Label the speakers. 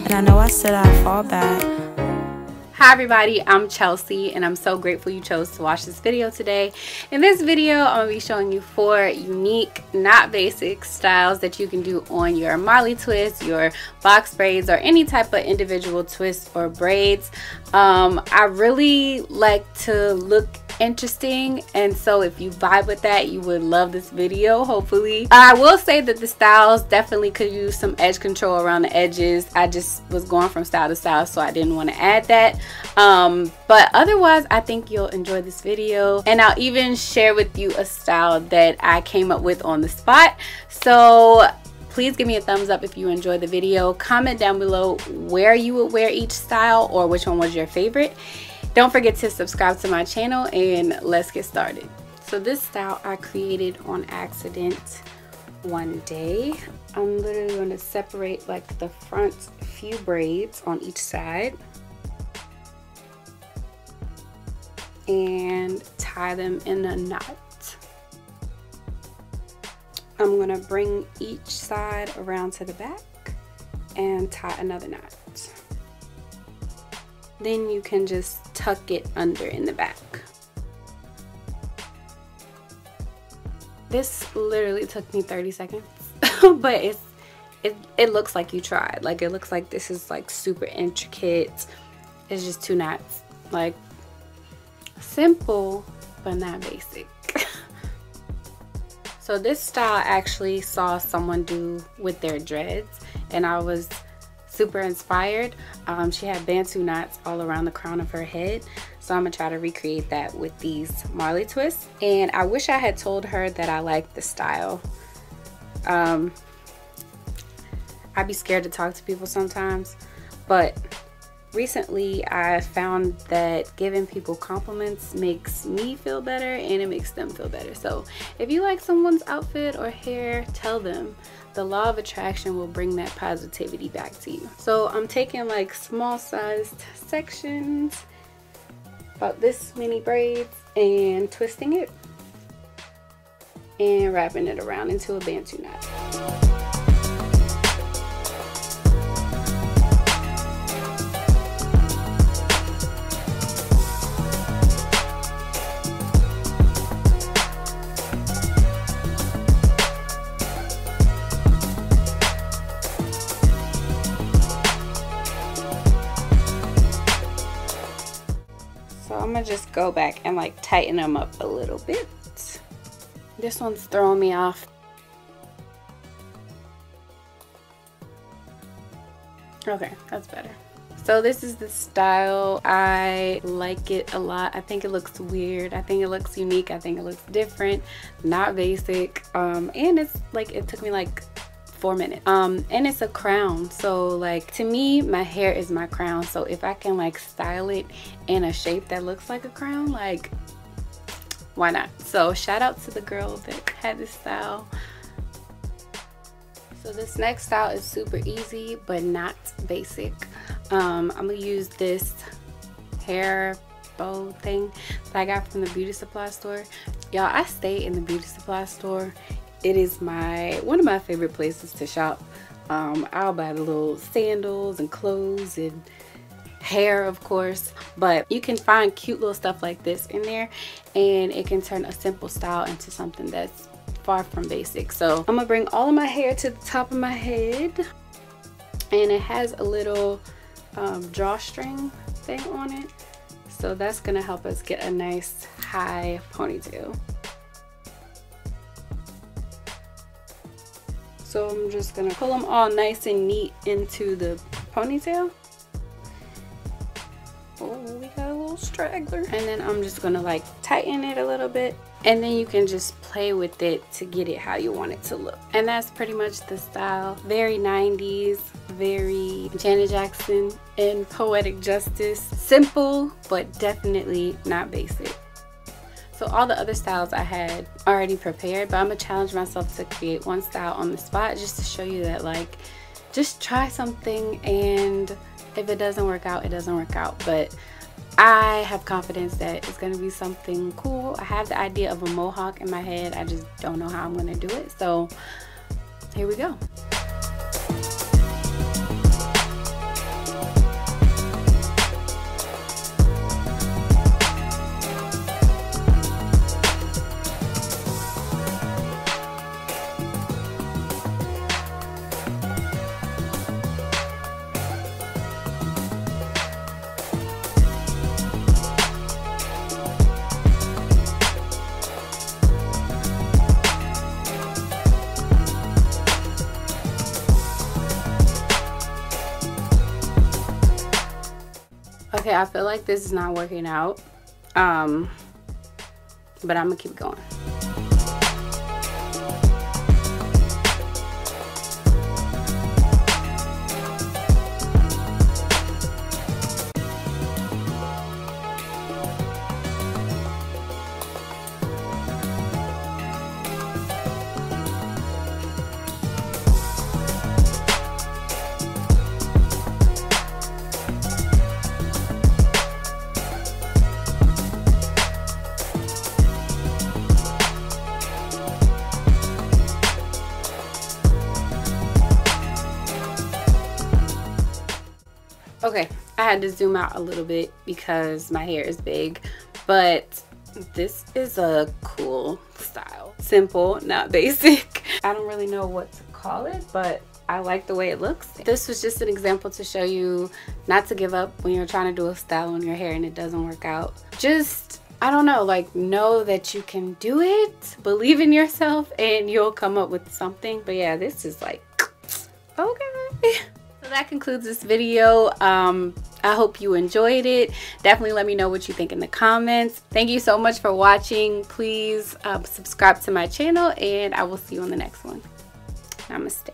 Speaker 1: and I know I said I'd fall back.
Speaker 2: Hi everybody, I'm Chelsea and I'm so grateful you chose to watch this video today. In this video, I'm going to be showing you 4 unique, not basic styles that you can do on your Marley twists, your box braids, or any type of individual twists or braids. I really like to look interesting, and so if you vibe with that, you would love this video, hopefully. I will say that the styles definitely could use some edge control around the edges. I just was going from style to style, so I didn't want to add that. But otherwise, I think you'll enjoy this video, and I'll even share with you a style that I came up with on the spot. So please give me a thumbs up if you enjoyed the video. Comment down below where you would wear each style or which one was your favorite. Don't forget to subscribe to my channel, and let's get started. So this style I created on accident one day. I'm literally going to separate like the front few braids on each side and tie them in a knot. I'm going to bring each side around to the back and tie another knot. Then you can just tuck it under in the back. This literally took me 30 seconds, but it looks like you tried. Like, it looks like this is like super intricate. It's just 2 knots. Like, simple but not basic. So this style I actually saw someone do with their dreads, and I was super inspired. She had bantu knots all around the crown of her head, so I'm gonna try to recreate that with these Marley twists. And I wish I had told her that I liked the style. I'd be scared to talk to people sometimes, but recently I found that giving people compliments makes me feel better and it makes them feel better. So if you like someone's outfit or hair, tell them. The law of attraction will bring that positivity back to you. So I'm taking like small sized sections, about this many braids, and twisting it and wrapping it around into a bantu knot. So I'm gonna just go back and like tighten them up a little bit. This one's throwing me off. Okay, that's better. So this is the style. I like it a lot. I think it looks weird. I think it looks unique. I think it looks different, not basic. And it's like, it took me like 4 minutes. And it's a crown, so like, to me, my hair is my crown. So if I can like style it in a shape that looks like a crown, like, why not? So shout out to the girl that had this style. So this next style is super easy but not basic. I'm gonna use this hair bow thing that I got from the beauty supply store. Y'all, I stay in the beauty supply store. It is one of my favorite places to shop. I'll buy the little sandals and clothes and hair, of course, but you can find cute little stuff like this in there, and it can turn a simple style into something that's far from basic. So I'm gonna bring all of my hair to the top of my head, and it has a little drawstring thing on it, so that's gonna help us get a nice high ponytail. So I'm just gonna pull them all nice and neat into the ponytail. Oh, we got a little straggler. And then I'm just gonna like tighten it a little bit, and then you can just play with it to get it how you want it to look. And that's pretty much the style. Very 90s, very Janet Jackson and Poetic Justice. Simple, but definitely not basic. So all the other styles I had already prepared, but I'm gonna challenge myself to create one style on the spot just to show you that, like, just try something, and if it doesn't work out, it doesn't work out. But I have confidence that it's gonna be something cool. I have the idea of a mohawk in my head. I just don't know how I'm gonna do it. So here we go. Okay, I feel like this is not working out, but I'm gonna keep going. Okay, I had to zoom out a little bit because my hair is big, but this is a cool style. Simple, not basic. I don't really know what to call it, but I like the way it looks. This was just an example to show you not to give up when you're trying to do a style on your hair and it doesn't work out. Just, I don't know, like, know that you can do it, believe in yourself, and you'll come up with something. But yeah, this is like, okay. So that concludes this video. I hope you enjoyed it. Definitely let me know what you think in the comments. Thank you so much for watching. Please subscribe to my channel, and I will see you on the next one. Namaste.